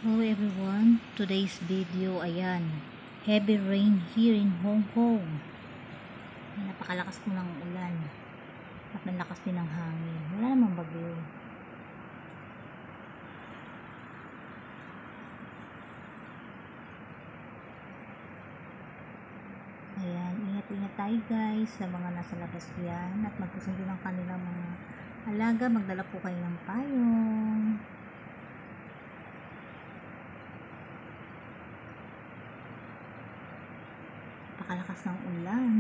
Hello everyone, today's video, ayan, heavy rain here in Hong Kong. Napakalakas po ng ulan at nalakas din ng hangin. Wala namang bagyo. Ayan, ingat-ingat tayo guys sa mga nasa labas yan at magsusundo ng kanilang mga alaga. Magdala po kayo ng payong. Napakalakas ng ulan.